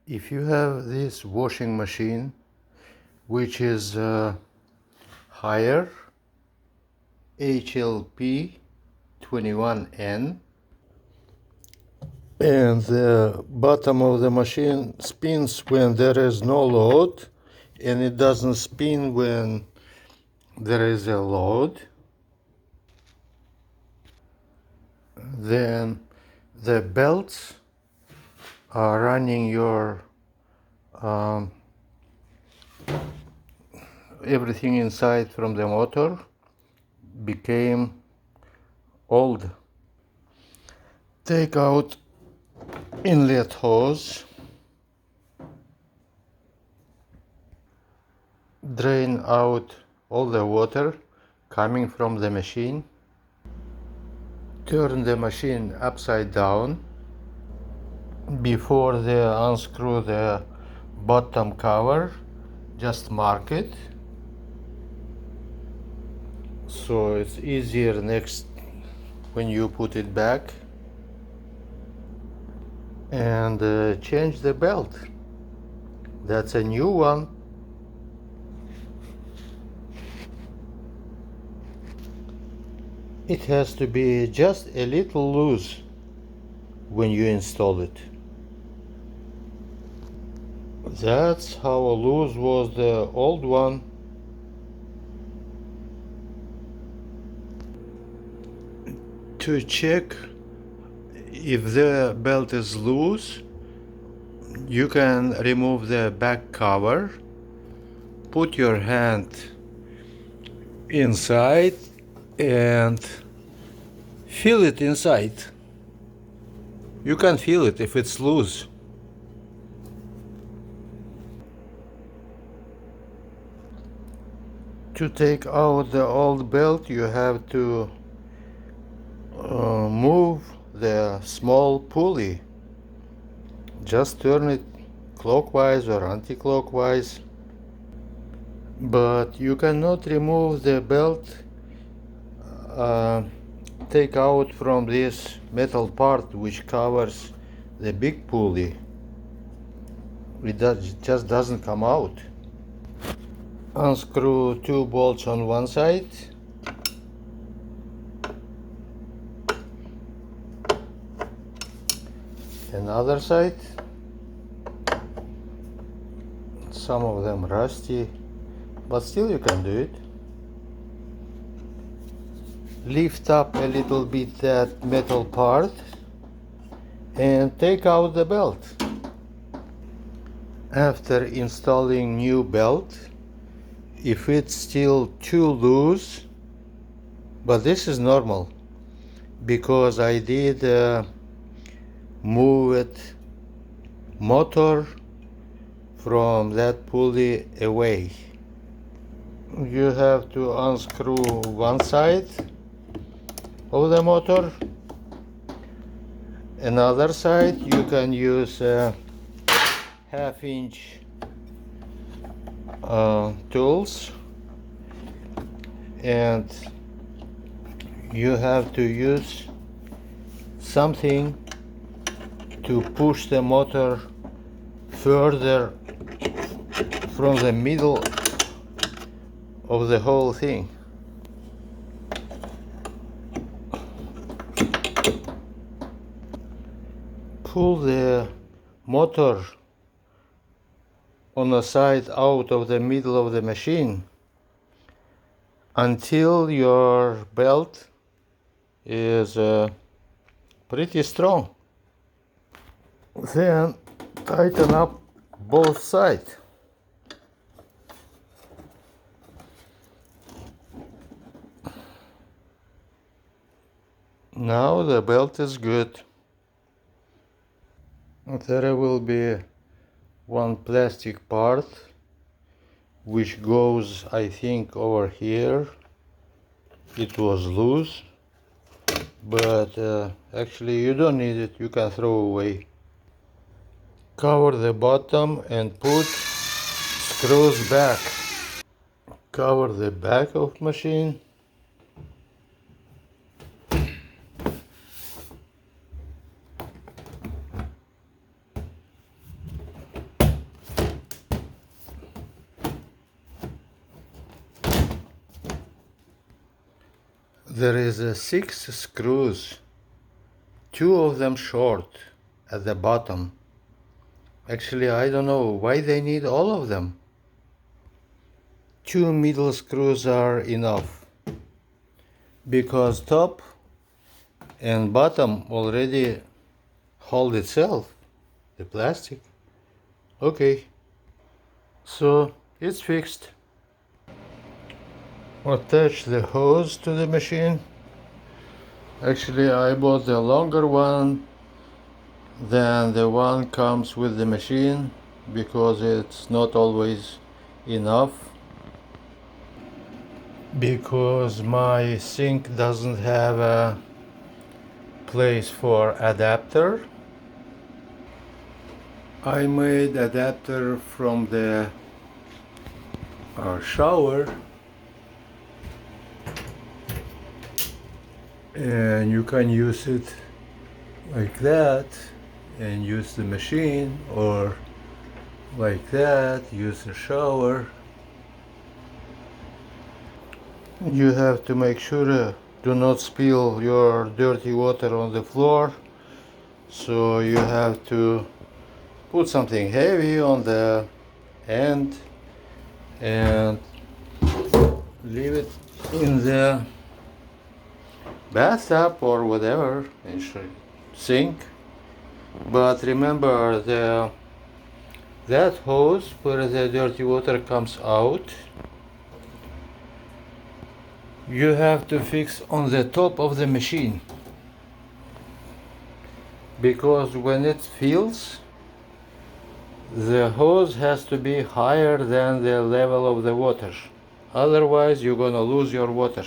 If you have this washing machine, which is higher, HLP21N, and the bottom of the machine spins when there is no load, and it doesn't spin when there is a load, then the belts are running your everything inside from the motor became old. Take out inlet hose, drain out all the water coming from the machine, turn the machine upside down before they unscrew the bottom cover. Just mark it so it's easier next when you put it back, and change the belt. That's a new one. It has to be just a little loose when you install it. That's how loose was the old one. To check if the belt is loose, you can remove the back cover, put your hand inside and feel it inside. You can feel it if it's loose. To take out the old belt, you have to move the small pulley. Just turn it clockwise or anti-clockwise, but you cannot remove the belt, take out from this metal part which covers the big pulley. It just doesn't come out. Unscrew two bolts on one side, another side. Some of them rusty, but still you can do it. Lift up a little bit that metal part and take out the belt. After installing new belt, if it's still too loose, but this is normal because I did move it motor from that pulley away. You have to unscrew one side of the motor. Another side you can use a half-inch tools, and you have to use something to push the motor further from the middle of the whole thing. Pull the motor on the side out of the middle of the machine until your belt is pretty strong. Then tighten up both sides. Now the belt is good. There will be one plastic part which goes, I think, over here. It was loose, but actually you don't need it, you can throw away. Cover the bottom and put screws back. Cover the back of machine. There is 6 screws, 2 of them short at the bottom. Actually, I don't know why they need all of them. 2 middle screws are enough, because top and bottom already hold itself, the plastic. Okay, so it's fixed. Attach the hose to the machine. Actually, I bought the longer one than the one comes with the machine, because it's not always enough, because my sink doesn't have a place for adapter. I made adapter from the shower, and you can use it like that and use the machine, or like that, use the shower. You have to make sure do not spill your dirty water on the floor, so you have to put something heavy on the end and leave it in the bathtub or whatever, in sink. But remember, that hose where the dirty water comes out, you have to fix on the top of the machine, because when it fills, the hose has to be higher than the level of the water. Otherwise, you're gonna lose your water.